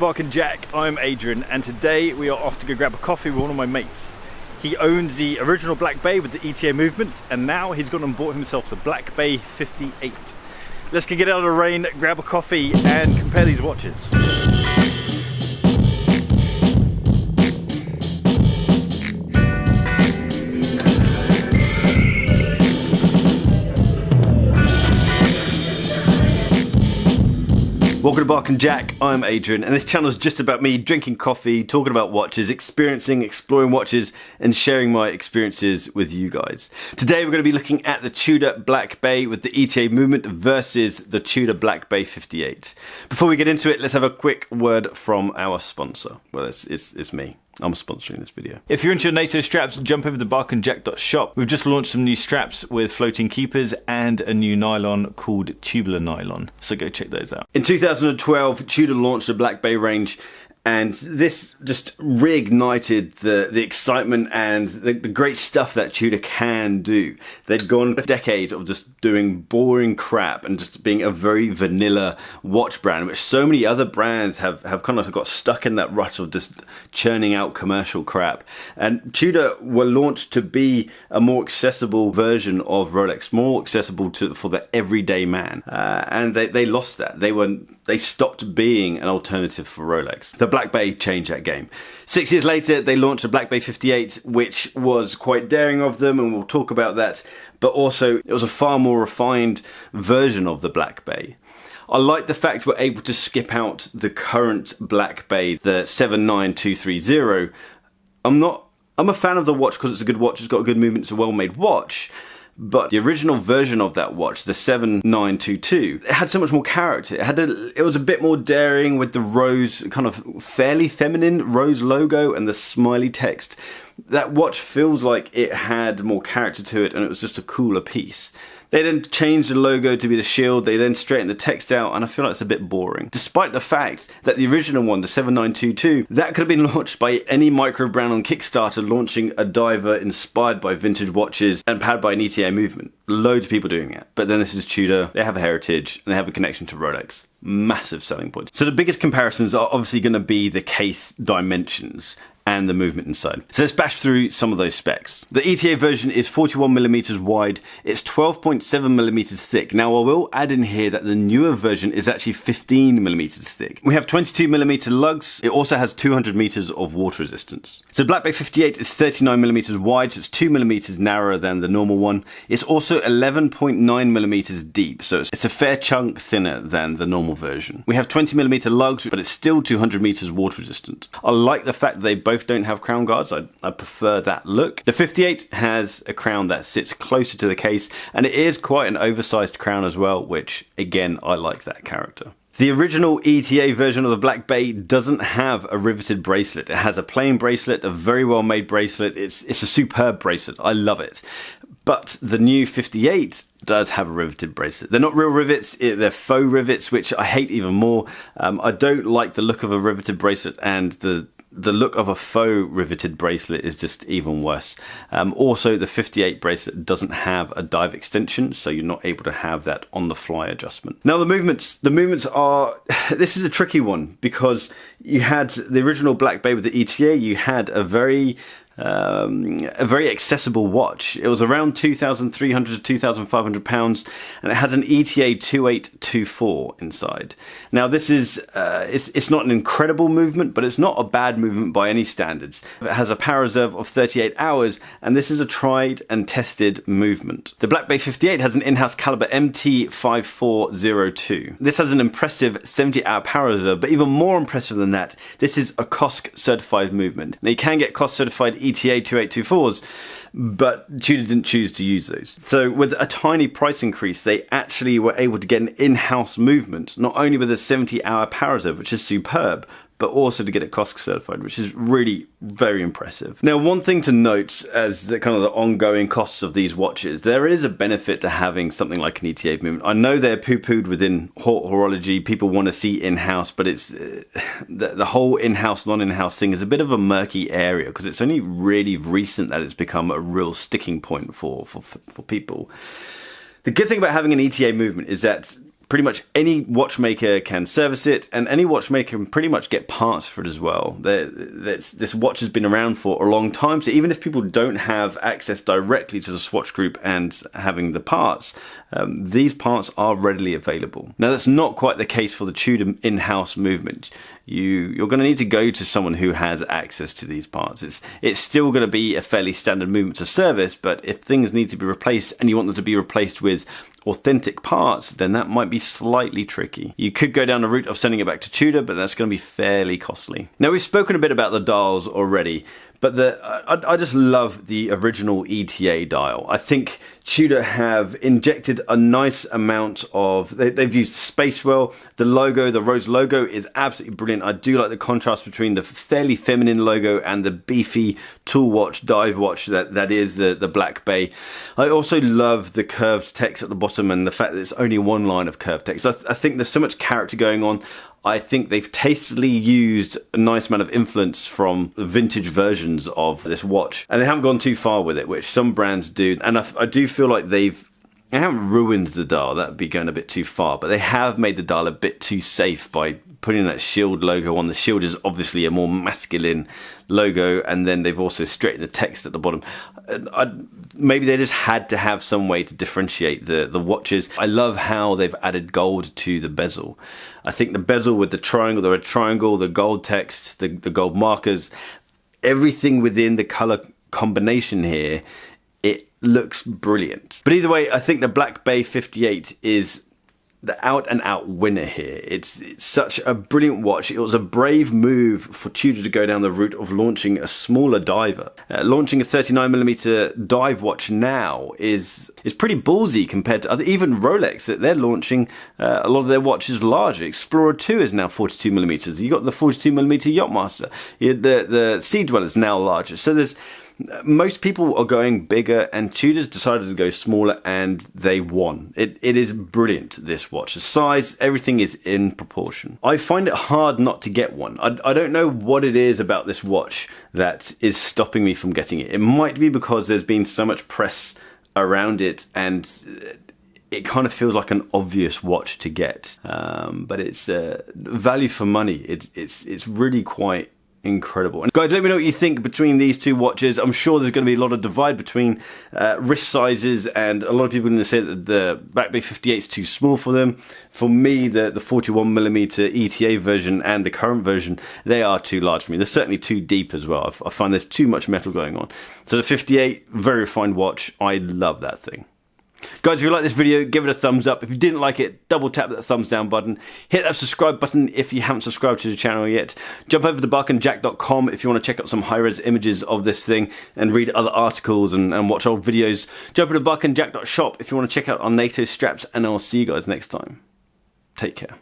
Welcome to Bark and Jack, I'm Adrian, and today we are off to go grab a coffee with one of my mates. He owns the original Black Bay with the ETA movement, and now he's gone and bought himself the Black Bay 58. Let's get out of the rain, grab a coffee, and compare these watches. Welcome to Bark and Jack, I'm Adrian, and this channel is just about me drinking coffee, talking about watches, exploring watches, and sharing my experiences with you guys. Today we're going to be looking at the Tudor Black Bay with the ETA movement versus the Tudor Black Bay 58. Before we get into it, let's have a quick word from our sponsor. Well, it's me. I'm sponsoring this video. If you're into your NATO straps, jump over to barkandjack.shop. We've just launched some new straps with floating keepers and a new nylon called tubular nylon. So go check those out. In 2012, Tudor launched the Black Bay range, and this just reignited the excitement and the great stuff that Tudor can do. They'd gone a decade of just doing boring crap and just being a very vanilla watch brand, which so many other brands have kind of got stuck in that rut of just churning out commercial crap. And Tudor were launched to be a more accessible version of Rolex, more accessible for the everyday man. And they lost that. They stopped being an alternative for Rolex. The Black Bay changed that game. 6 years later, they launched the Black Bay 58, which was quite daring of them, and we'll talk about that. But also, it was a far more refined version of the Black Bay. I like the fact we're able to skip out the current Black Bay, the 79230. I'm a fan of the watch because it's a good watch, it's got a good movement, it's a well-made watch. But the original version of that watch, the 7922, it had so much more character. It was a bit more daring with the rose, kind of fairly feminine rose logo and the smiley text. That watch feels like it had more character to it, and it was just a cooler piece. They then changed the logo to be the shield, they then straightened the text out, and I feel like it's a bit boring. Despite the fact that the original one, the 7922, that could have been launched by any micro brand on Kickstarter launching a diver inspired by vintage watches and powered by an ETA movement. Loads of people doing it. But then this is Tudor, they have a heritage, and they have a connection to Rolex. Massive selling points. So the biggest comparisons are obviously going to be the case dimensions and the movement inside. So let's bash through some of those specs. The ETA version is 41mm wide, it's 12.7mm thick. Now I will add in here that the newer version is actually 15mm thick. We have 22mm lugs, it also has 200 meters of water resistance. So Black Bay 58 is 39mm wide, so it's 2mm narrower than the normal one. It's also 11.9mm deep, so it's a fair chunk thinner than the normal version. We have 20mm lugs, but it's still 200 meters water resistant. I like the fact that they both don't have crown guards. I prefer that look. The 58 has a crown that sits closer to the case, and it is quite an oversized crown as well, which again, I like that character. The original ETA version of the Black Bay doesn't have a riveted bracelet. It has a plain bracelet, a very well made bracelet. It's a superb bracelet. I love it. But the new 58 does have a riveted bracelet. They're not real rivets, they're faux rivets, which I hate even more. I don't like the look of a riveted bracelet, and the look of a faux riveted bracelet is just even worse. Also, the 58 bracelet doesn't have a dive extension, so you're not able to have that on the fly adjustment. Now the movements are, this is a tricky one, because you had the original Black Bay with the ETA, you had a very accessible watch. It was around 2,300 to 2,500 pounds, and it has an ETA 2824 inside. Now this is, it's not an incredible movement, but it's not a bad movement by any standards. It has a power reserve of 38 hours, and this is a tried and tested movement. The Black Bay 58 has an in-house caliber MT5402. This has an impressive 70-hour power reserve, but even more impressive than that, this is a COSC certified movement. Now you can get COSC certified ETA 2824s, but Tudor didn't choose to use those. So with a tiny price increase, they actually were able to get an in-house movement, not only with a 70-hour power reserve, which is superb, but also to get it COSC certified, which is really very impressive. Now, one thing to note as the kind of the ongoing costs of these watches, there is a benefit to having something like an ETA movement. I know they're poo-pooed within horology, people want to see in-house, but it's the whole in-house, non-in-house thing is a bit of a murky area, because it's only really recent that it's become a real sticking point for people. The good thing about having an ETA movement is that pretty much any watchmaker can service it, and any watchmaker can pretty much get parts for it as well. This watch has been around for a long time, so even if people don't have access directly to the Swatch Group and having the parts, these parts are readily available. Now, that's not quite the case for the Tudor in-house movement. You're going to need to go to someone who has access to these parts. It's still going to be a fairly standard movement to service, but if things need to be replaced and you want them to be replaced with authentic parts, then that might be slightly tricky. You could go down the route of sending it back to Tudor, but that's going to be fairly costly. Now, we've spoken a bit about the dials already, but I just love the original ETA dial. I think Tudor have injected a nice amount of, they've used space well. The logo, the rose logo, is absolutely brilliant. I do like the contrast between the fairly feminine logo and the beefy tool watch, dive watch that is the Black Bay. I also love the curved text at the bottom and the fact that it's only one line of curved text. I think there's so much character going on. I think they've tastefully used a nice amount of influence from the vintage versions of this watch, and they haven't gone too far with it, which some brands do. And I do feel like they haven't ruined the dial. That would be going a bit too far, but they have made the dial a bit too safe by putting that shield logo on. The shield is obviously a more masculine logo, and then they've also straightened the text at the bottom. Maybe they just had to have some way to differentiate the watches. I love how they've added gold to the bezel. I think the bezel with the red triangle, the gold text, the gold markers, everything within the color combination here, it looks brilliant. But either way, I think the Black Bay 58 is the out and out winner here. It's such a brilliant watch. It was a brave move for Tudor to go down the route of launching a smaller diver. Launching a 39mm dive watch now is pretty ballsy compared to even Rolex, that they're launching a lot of their watches larger. Explorer 2 is now 42mm. You got the 42mm Yachtmaster. The Sea Dweller is now larger. So most people are going bigger, and Tudor's decided to go smaller, and they won. It is brilliant, this watch. The size, everything is in proportion. I find it hard not to get one. I don't know what it is about this watch that is stopping me from getting it. It might be because there's been so much press around it, and it kind of feels like an obvious watch to get. But it's value for money. It's really quite incredible. And guys, let me know what you think between these two watches. I'm sure there's going to be a lot of divide between wrist sizes, and a lot of people are going to say that the Black Bay 58 is too small for them. For me, the 41mm ETA version and the current version, they are too large for me. They're certainly too deep as well. I find there's too much metal going on. So the 58, very refined watch. I love that thing. Guys, if you like this video, give it a thumbs up. If you didn't like it, double tap that thumbs down button. Hit that subscribe button if you haven't subscribed to the channel yet. Jump over to barkandjack.com if you want to check out some high-res images of this thing and read other articles and watch old videos. Jump over to barkandjack.shop if you want to check out our NATO straps, and I'll see you guys next time. Take care.